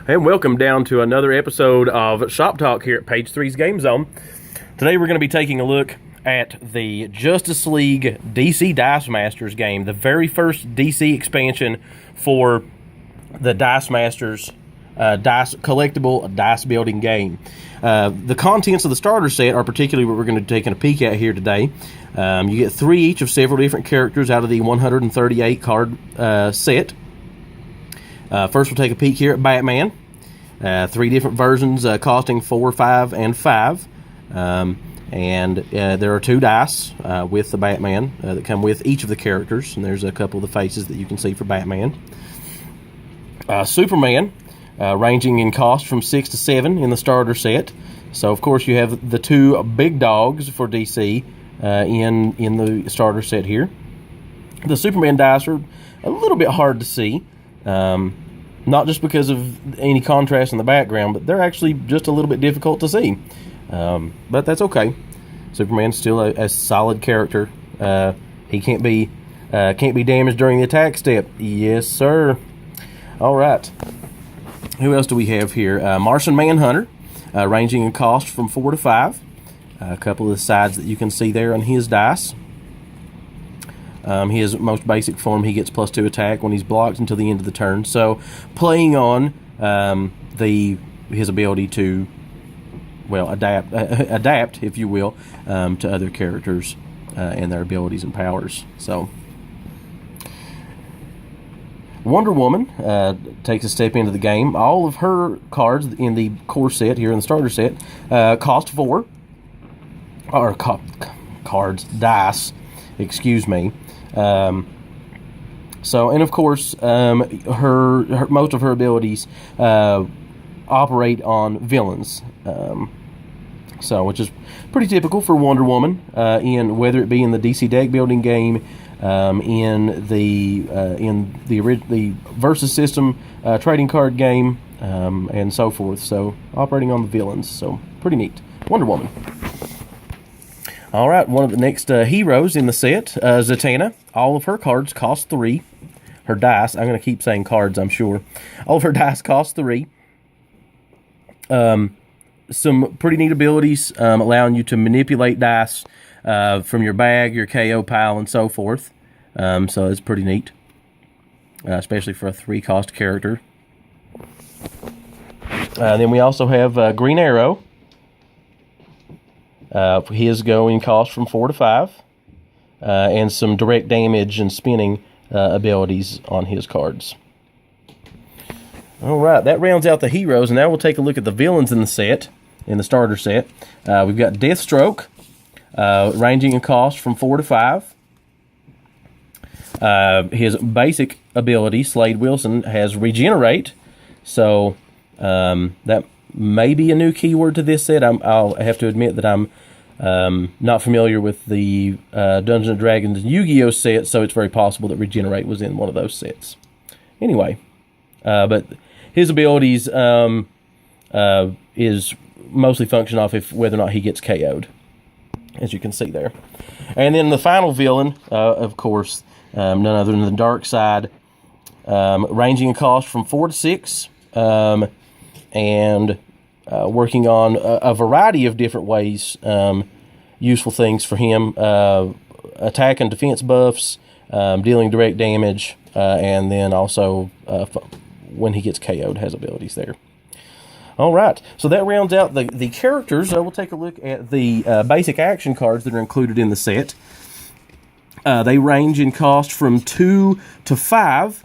And welcome down to another episode of Shop Talk here at Page 3's Game Zone. Today we're going to be taking a look at the Justice League DC Dice Masters game, the very first DC expansion for the Dice Masters collectible dice building game. The contents of the starter set are particularly what we're going to be taking a peek at here today. You get 3 each of several different characters out of the 138 card set. First, we'll take a peek here at Batman. 3 different versions costing $4, $5, and $5. And there are 2 dice with the Batman that come with each of the characters. And there's a couple of the faces that you can see for Batman. Superman, ranging in cost from 6 to 7 in the starter set. So, of course, you have the 2 big dogs for DC in the starter set here. The Superman dice are a little bit hard to see. Not just because of any contrast in the background, but they're actually just a little bit difficult to see. But that's okay. Superman's still a solid character. He can't be damaged during the attack step. Yes, sir. All right. Who else do we have here? Martian Manhunter, ranging in cost from 4 to 5. A couple of the sides that you can see there on his dice. His most basic form, he gets +2 attack when he's blocked until the end of the turn. So, playing on his ability to, well, adapt, if you will, to other characters and their abilities and powers. So, Wonder Woman takes a step into the game. All of her cards in the core set here in the starter set cost 4, or dice. Excuse me. And of course, her most of her abilities operate on villains. Which is pretty typical for Wonder Woman, in whether it be in the DC deck building game, in the versus system trading card game, and so forth. So operating on the villains. So pretty neat. Wonder Woman. All right, one of the next heroes in the set, Zatanna. All of her cards cost 3. Her dice, I'm going to keep saying cards, I'm sure. All of her dice cost 3. Some pretty neat abilities, allowing you to manipulate dice from your bag, your KO pile, and so forth. So it's pretty neat, especially for a 3-cost character. Then we also have Green Arrow. His going cost from 4 to 5, and some direct damage and spinning abilities on his cards. All right, that rounds out the heroes, and now we'll take a look at the villains in the set, in the starter set. We've got Deathstroke, ranging in cost from 4 to 5. His basic ability, Slade Wilson, has Regenerate, so that may be a new keyword to this set. I'll have to admit that I'm not familiar with the Dungeons & Dragons and Yu-Gi-Oh! Set, so it's very possible that Regenerate was in one of those sets. Anyway, but his abilities is mostly function off whether or not he gets KO'd, as you can see there. And then the final villain, of course, none other than the Darkseid, ranging in cost from 4 to 6, and working on a variety of different ways, useful things for him, attack and defense buffs, dealing direct damage, and then also when he gets KO'd has abilities there. All right, so that rounds out the characters. We'll take a look at the basic action cards that are included in the set. They range in cost from 2 to 5.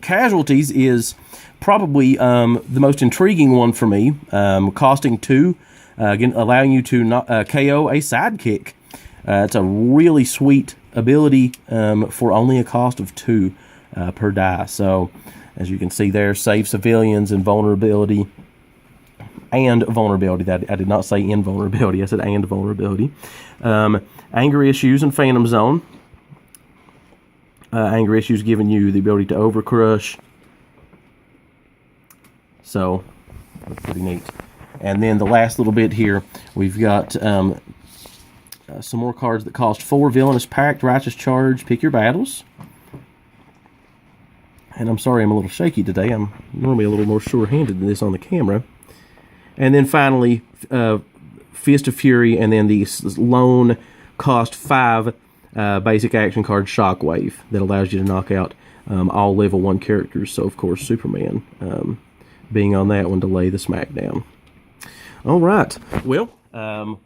Casualties is probably the most intriguing one for me, costing 2, again, allowing you to not, KO a sidekick. It's a really sweet ability for only a cost of 2 per die. So, as you can see there, save civilians and vulnerability. And vulnerability. I did not say invulnerability. I said and vulnerability. Anger Issues and Phantom Zone. Anger Issues giving you the ability to overcrush. So, that's pretty neat. And then the last little bit here, we've got some more cards that cost 4. Villainous Pact, Righteous Charge, Pick Your Battles. And I'm sorry I'm a little shaky today. I'm normally a little more sure-handed than this on the camera. And then finally, Fist of Fury, and then the lone cost 5 basic action card Shockwave that allows you to knock out all level 1 characters. So, of course, Superman being on that one to lay the smackdown. All right. Well,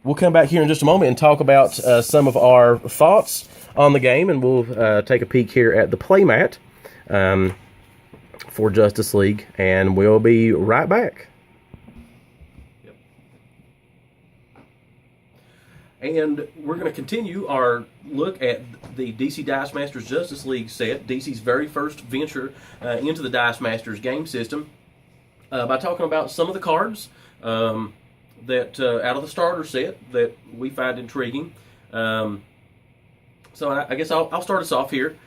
we'll come back here in just a moment and talk about some of our thoughts on the game, and we'll take a peek here at the playmat for Justice League, and we'll be right back. And we're going to continue our look at the DC Dice Masters Justice League set, DC's very first venture into the Dice Masters game system, by talking about some of the cards that out of the starter set that we find intriguing. So I guess I'll start us off here.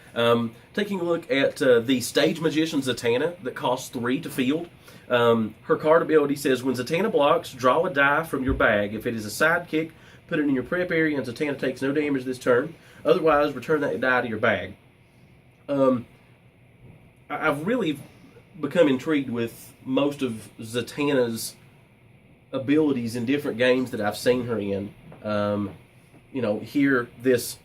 Taking a look at the Stage Magician Zatanna that costs 3 to field. Her card ability says, when Zatanna blocks, draw a die from your bag. If it is a sidekick, put it in your prep area, and Zatanna takes no damage this turn. Otherwise, return that die to your bag. I've really become intrigued with most of Zatanna's abilities in different games that I've seen her in. Here, this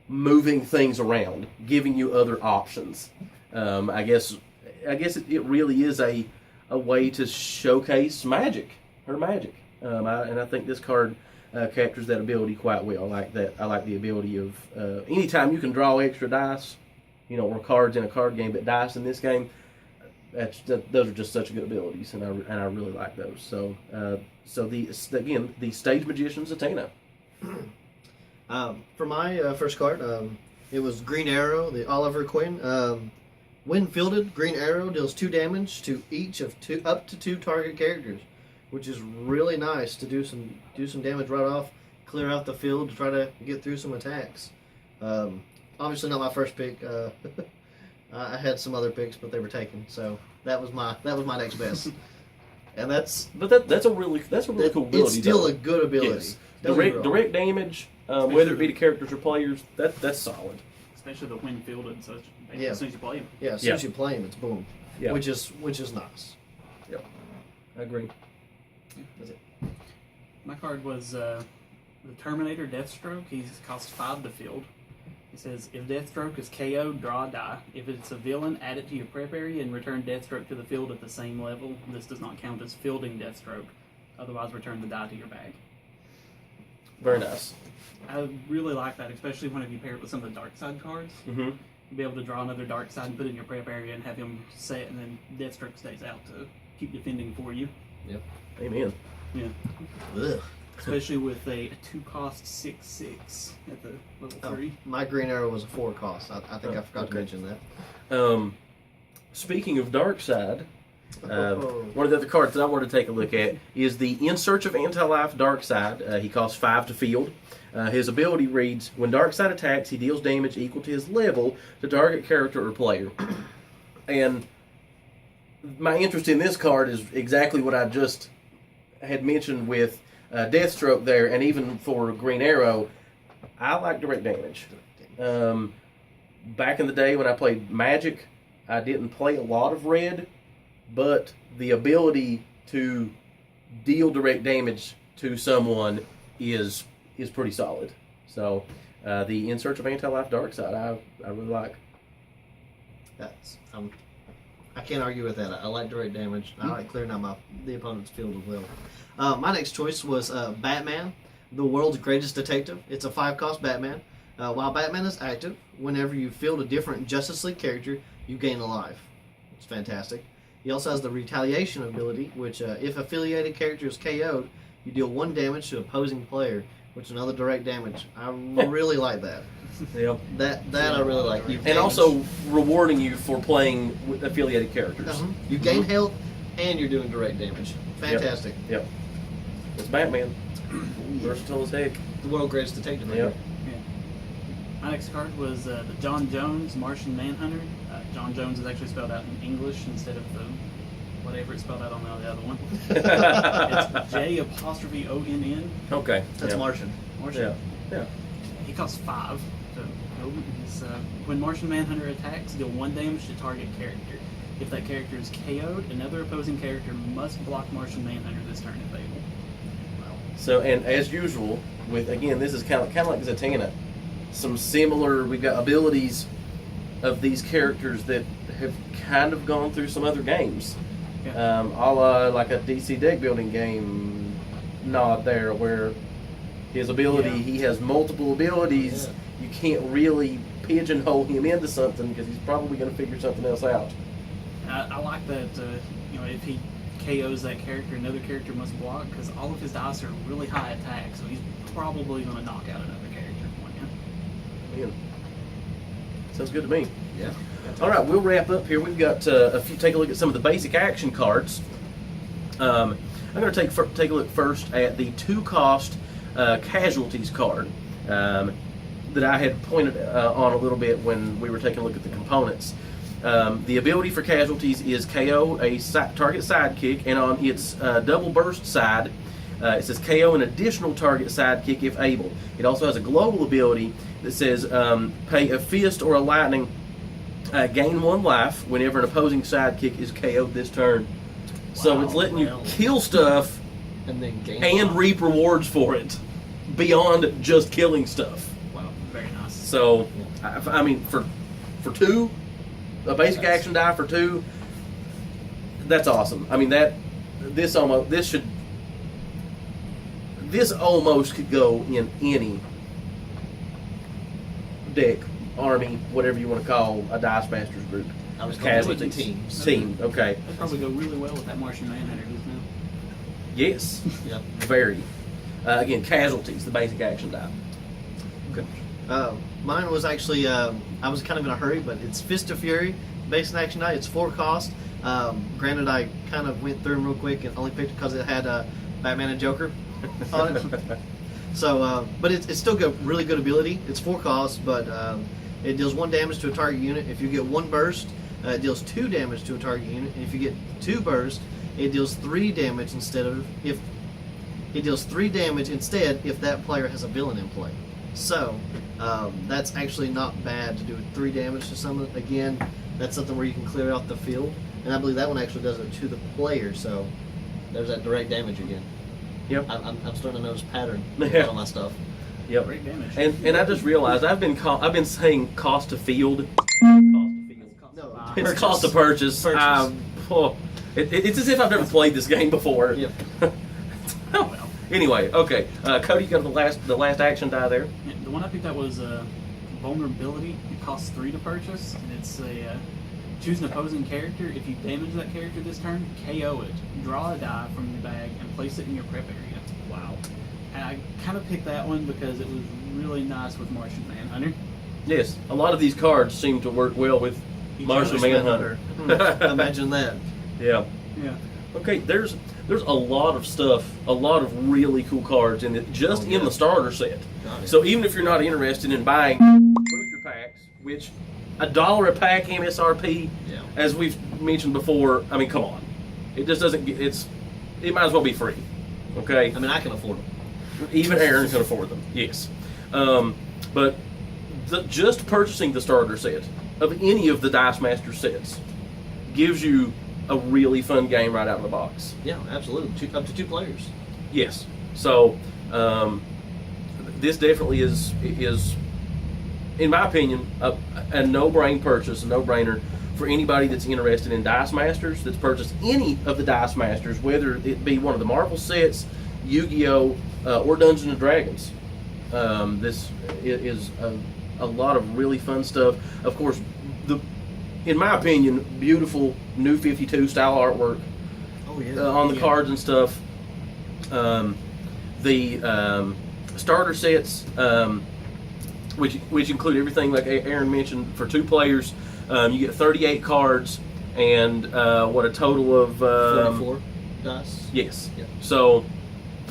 moving things around, giving you other options. I guess it really is a way to showcase her magic. And I think this card captures that ability quite well. I like that. I like the ability of anytime you can draw extra dice, or cards in a card game, but dice in this game, those are just such good abilities, and I really like those. So the Stage Magician Zatanna. For my first card, it was Green Arrow, the Oliver Queen. When fielded, Green Arrow deals 2 damage to each of up to 2 target characters, which is really nice to do some damage right off, clear out the field to try to get through some attacks. Obviously not my first pick. I had some other picks, but they were taken, so that was my next best. And that's a really cool ability. It's still a good ability. Yes. Direct damage, whether it be to characters or players, that's solid. Especially the when fielded, so as soon as you play him. Yeah, as soon as you play him, it's boom. Yeah. Which is nice. Yep, I agree. That's it. My card was the Terminator Deathstroke. He costs 5 to field. It says, if Deathstroke is KO'd, draw a die. If it's a villain, add it to your prep area and return Deathstroke to the field at the same level. This does not count as fielding Deathstroke. Otherwise, return the die to your bag. Very nice. I really like that, especially whenever you pair it with some of the dark side cards. Mm-hmm. You'll be able to draw another dark side and put it in your prep area and have him set, and then Deathstroke stays out to keep defending for you. Yep. Amen. Yeah. Ugh. Especially with a 2-cost 6/6 at the level 3. My Green Arrow was a 4 cost. I think I forgot to mention that. Speaking of dark side, one of the other cards that I want to take a look at is the In Search of Anti-Life Dark Side. He costs 5 to field. His ability reads, when Dark Side attacks, he deals damage equal to his level to target character or player. And my interest in this card is exactly what I just had mentioned with Deathstroke there, and even for Green Arrow, I like direct damage. Back in the day when I played Magic, I didn't play a lot of red, but the ability to deal direct damage to someone is pretty solid. So the In Search of Anti-Life Dark Side, I really like. I can't argue with that. I like direct damage. I like clearing out the opponent's field as well. My next choice was Batman, the world's greatest detective. It's a 5-cost Batman. While Batman is active, whenever you field a different Justice League character, you gain a life. It's fantastic. He also has the Retaliation ability, which if affiliated character is KO'd, you deal 1 damage to opposing player, which is another direct damage. I really like that. Yep. That I really like. And also rewarding you for playing with affiliated characters. You gain health, and you're doing direct damage. Fantastic. Yep. It's Batman. Versatile as heck. The world's greatest detective. Yep. Yeah. My next card was the John Jones Martian Manhunter. John Jones is actually spelled out in English instead of the whatever it's spelled out on the other one. It's J''ONN. Okay. That's Martian. Martian. Yeah. He costs 5 to Oh, it's, when Martian Manhunter attacks, deal 1 damage to target character. If that character is KO'd, another opposing character must block Martian Manhunter this turn if able. So, and as usual, with again, this is kind of like Zatanna. Some similar, we've got abilities of these characters that have kind of gone through some other games. Yeah. A la like a DC deck building game nod there, where his ability, he has multiple abilities. You can't really pigeonhole him into something because he's probably going to figure something else out. I like that, if he KOs that character, another character must block, because all of his dice are really high attack, so he's probably going to knock out another character for you. Man, sounds good to me. Yeah. All right, we'll wrap up here. We've got take a look at some of the basic action cards. I'm going to take a look first at the 2-cost casualties card that I had pointed on a little bit when we were taking a look at the components. The ability for casualties is KO a target sidekick, and on its double burst side, it says KO an additional target sidekick if able. It also has a global ability that says pay a fist or a lightning, gain 1 life whenever an opposing sidekick is KO'd this turn. So it's letting you kill stuff And then gain and life. reap rewards for it beyond just killing stuff. Wow, very nice. So, I mean, for 2, a basic action die for 2, that's awesome. I mean, this almost could go in any deck, army, whatever you want to call a Dice Masters group. I was going to put Casualties. teams. Team, okay. That'd probably go really well with that Martian Manhunter who's now. Yes, Yep. very. Again, casualties, the basic action die. Okay. Mine was actually, I was kind of in a hurry, but it's Fist of Fury, basic action die. It's 4 cost. Granted, I kind of went through them real quick and only picked it because it had Batman and Joker on it. So, but it's still got really good ability. It's 4 cost, but it deals 1 damage to a target unit. If you get 1 burst, it deals 2 damage to a target unit. And if you get 2 burst, it deals 3 damage if that player has a villain in play. So that's actually not bad to do 3 damage to someone. Again, that's something where you can clear out the field, and I believe that one actually does it to the player. So there's that direct damage again. Yep. I'm starting to notice pattern Yeah. on all my stuff. Yep. Great damage. And I just realized I've been saying cost to field. No, It's purchase. cost to purchase. Purchase. It's as if I've never played this game before. Yep. Oh, well. Anyway, okay. Cody, you got the last action die there. Yeah, the one I picked up was Vulnerability. It costs 3 to purchase, and it's choose an opposing character. If you damage that character this turn, KO it. Draw a die from your bag and place it in your prep area. Wow. And I kind of picked that one because it was really nice with Martian Manhunter. Yes, a lot of these cards seem to work well with Martian Manhunter. Imagine that. Yeah. Yeah. Okay, there's a lot of stuff, a lot of really cool cards in it, just in the starter set. So even if you're not interested in buying booster packs, which $1 a pack MSRP, Yeah. as we've mentioned before, I mean, come on, it just doesn't get. It might as well be free. Okay. I mean, I can afford them. Even Aaron can afford them. Yes, but just purchasing the starter set of any of the Dice Master sets gives you a really fun game right out of the box. Yeah, absolutely. Up to 2 players. Yes. So this definitely is, in my opinion, a no-brain purchase, a no-brainer for anybody that's interested in Dice Masters, that's purchased any of the Dice Masters, whether it be one of the Marvel sets, Yu-Gi-Oh, or Dungeons and Dragons. This is a lot of really fun stuff. Of course, in my opinion, beautiful new 52 style artwork Oh yeah. on the cards and stuff. The starter sets, which include everything like Aaron mentioned for 2 players. You get 38 cards and a total of 44 dice. Yes. Yeah. So,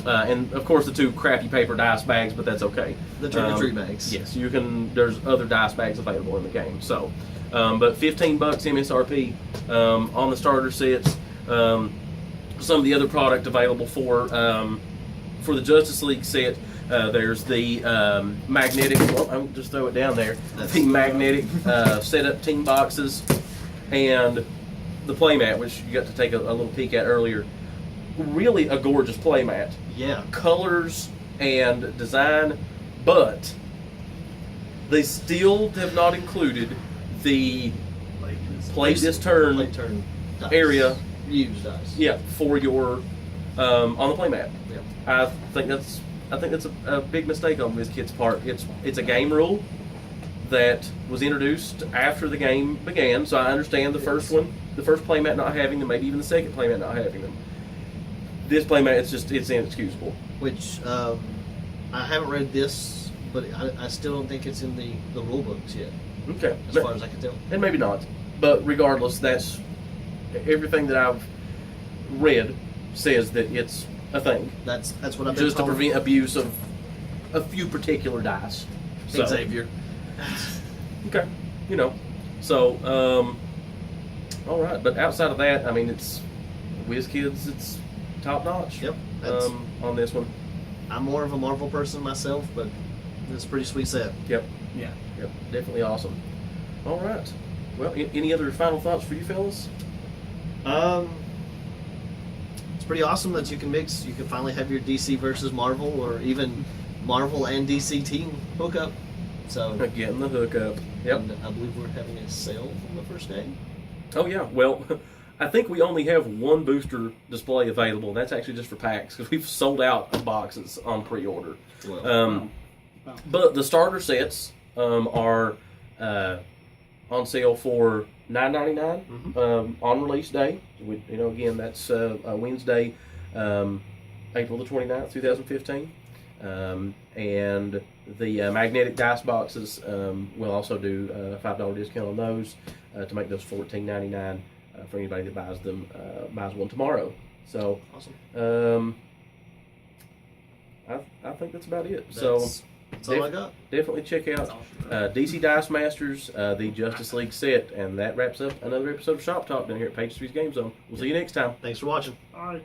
and of course the 2 crappy paper dice bags, but that's okay. The trick-or-treat bags. Yes, you can. There's other dice bags available in the game. So, but $15 MSRP on the starter sets. Some of the other product available for the Justice League set. There's the magnetic. Well, I'll just throw it down there. The magnetic setup team boxes, and the playmat, which you got to take a little peek at earlier. Really a gorgeous playmat. Yeah. Colors and design, but they still have not included the play this turn dice. area. Used dice. Yeah, for your on the playmat. Yeah. I think that's a big mistake on WizKid's part. It's a game rule that was introduced after the game began, so I understand the first playmat not having them, maybe even the second playmat not having them. This playmat, it's inexcusable. Which I haven't read this, but I still don't think it's in the rule books yet. Okay. As far as I can tell. And maybe not. But regardless, that's everything that I've read says that it's a thing. That's what I've been just told. to prevent abuse of a few particular dice. So, Xavier. okay. So, all right. But outside of that, I mean, it's WizKids. It's top notch. Yep. On this one. I'm more of a Marvel person myself, but it's a pretty sweet set. Yep. Yeah. Yep. Definitely awesome. All right. Well, any other final thoughts for you fellas? It's pretty awesome that you can mix. You can finally have your DC versus Marvel, or even Marvel and DC team hookup. So Getting the hookup. Yep. and I believe we're having a sale from the first day. Oh yeah. Well, I think we only have one booster display available. And that's actually just for packs because we've sold out of boxes on pre-order. Well, Wow. But the starter sets are on sale for $9.99 on release day. Again, that's Wednesday, April the 29th, 2015. And the magnetic dice boxes will also do a $5 discount on those to make those $14.99 for anybody that buys one tomorrow. So awesome. I think that's about it. That's all I got. Definitely check out DC Dice Masters, the Justice League set, and that wraps up another episode of Shop Talk down here at Page 3's Game Zone. We'll see you next time. Thanks for watching. All right.